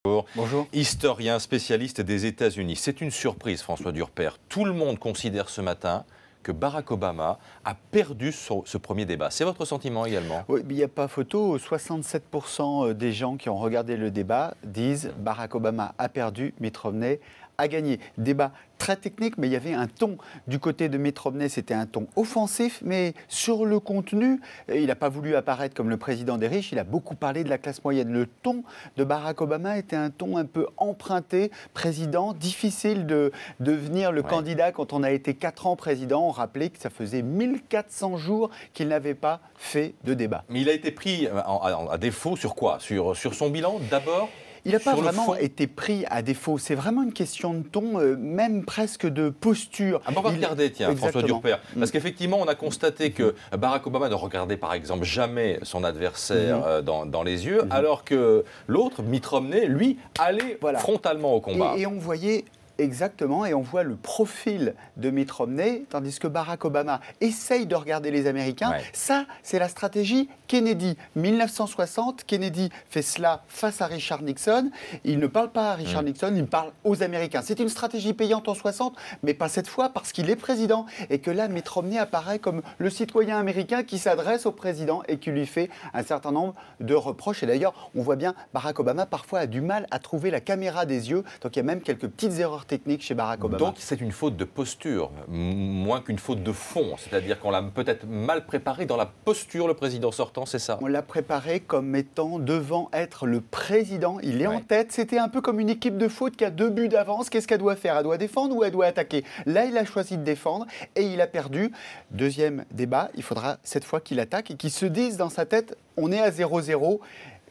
Bonjour. Historien spécialiste des États-Unis. C'est une surprise, François Durper. Tout le monde considère ce matin que Barack Obama a perdu ce premier débat. C'est votre sentiment également? Oui, mais il n'y a pas photo. 67% des gens qui ont regardé le débat disent Barack Obama a perdu, Mitt Romney a gagné. Débat très technique, mais il y avait un ton. Du côté de Mitt Romney, c'était un ton offensif, mais sur le contenu, il n'a pas voulu apparaître comme le président des riches, il a beaucoup parlé de la classe moyenne. Le ton de Barack Obama était un ton un peu emprunté, président, difficile de devenir le candidat quand on a été 4 ans président. On rappelait que ça faisait 1400 jours qu'il n'avait pas fait de débat. Mais il a été pris à défaut sur quoi? Sur son bilan d'abord? Il n'a pas vraiment été pris à défaut. C'est vraiment une question de ton, même presque de posture. On va regarder, tiens, Exactement. François Durper. Parce qu'effectivement, on a constaté que Barack Obama ne regardait par exemple jamais son adversaire dans les yeux, alors que l'autre, Mitt Romney, lui, allait frontalement au combat. Et on voyait... Exactement, et on voit le profil de Mitt Romney, tandis que Barack Obama essaye de regarder les Américains. Ouais. Ça, c'est la stratégie Kennedy. 1960, Kennedy fait cela face à Richard Nixon. Il ne parle pas à Richard Nixon, il parle aux Américains. C'est une stratégie payante en 60, mais pas cette fois, parce qu'il est président. Et que là, Mitt Romney apparaît comme le citoyen américain qui s'adresse au président et qui lui fait un certain nombre de reproches. Et d'ailleurs, on voit bien, Barack Obama parfois a du mal à trouver la caméra des yeux. Donc il y a même quelques petites erreurs technique chez Barack Obama. Donc c'est une faute de posture, moins qu'une faute de fond. C'est-à-dire qu'on l'a peut-être mal préparé dans la posture, le président sortant, c'est ça? On l'a préparé comme étant devant être le président. Il est en tête. C'était un peu comme une équipe de foot qui a 2 buts d'avance. Qu'est-ce qu'elle doit faire? Elle doit défendre ou elle doit attaquer? Là, il a choisi de défendre et il a perdu. Deuxième débat, il faudra cette fois qu'il attaque et qu'il se dise dans sa tête, on est à 0-0.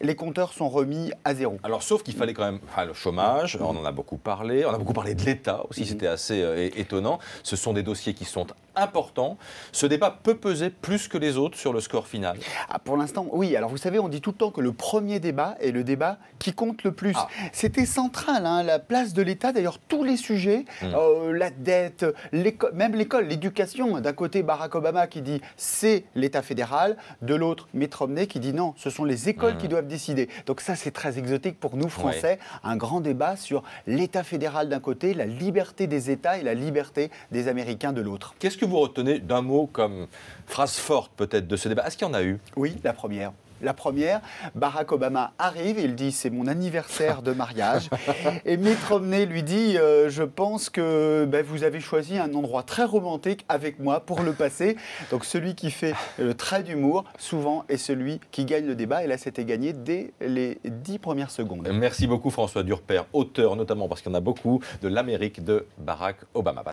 Les compteurs sont remis à 0. Alors, sauf qu'il fallait quand même... le chômage, on en a beaucoup parlé. On a beaucoup parlé de l'État aussi, c'était assez étonnant. Ce sont des dossiers qui sont importants. Ce débat peut peser plus que les autres sur le score final. Pour l'instant, oui. Alors, vous savez, on dit tout le temps que le premier débat est le débat qui compte le plus. C'était central, la place de l'État. D'ailleurs, tous les sujets, la dette, même l'école, l'éducation. D'un côté, Barack Obama qui dit c'est l'État fédéral. De l'autre, Mitt Romney qui dit non, ce sont les écoles qui doivent décider. Donc ça, c'est très exotique pour nous, Français. Un grand débat sur l'État fédéral d'un côté, la liberté des États et la liberté des Américains de l'autre. Qu'est-ce que vous retenez d'un mot comme phrase forte peut-être de ce débat? Est-ce qu'il y en a eu? Oui, la première. La première, Barack Obama arrive, il dit c'est mon anniversaire de mariage. Et Mitt Romney lui dit je pense que vous avez choisi un endroit très romantique avec moi pour le passer. Donc celui qui fait le trait d'humour souvent est celui qui gagne le débat. Et là c'était gagné dès les 10 premières secondes. Merci beaucoup François Durper, auteur notamment parce qu'il y en a beaucoup de l'Amérique de Barack Obama.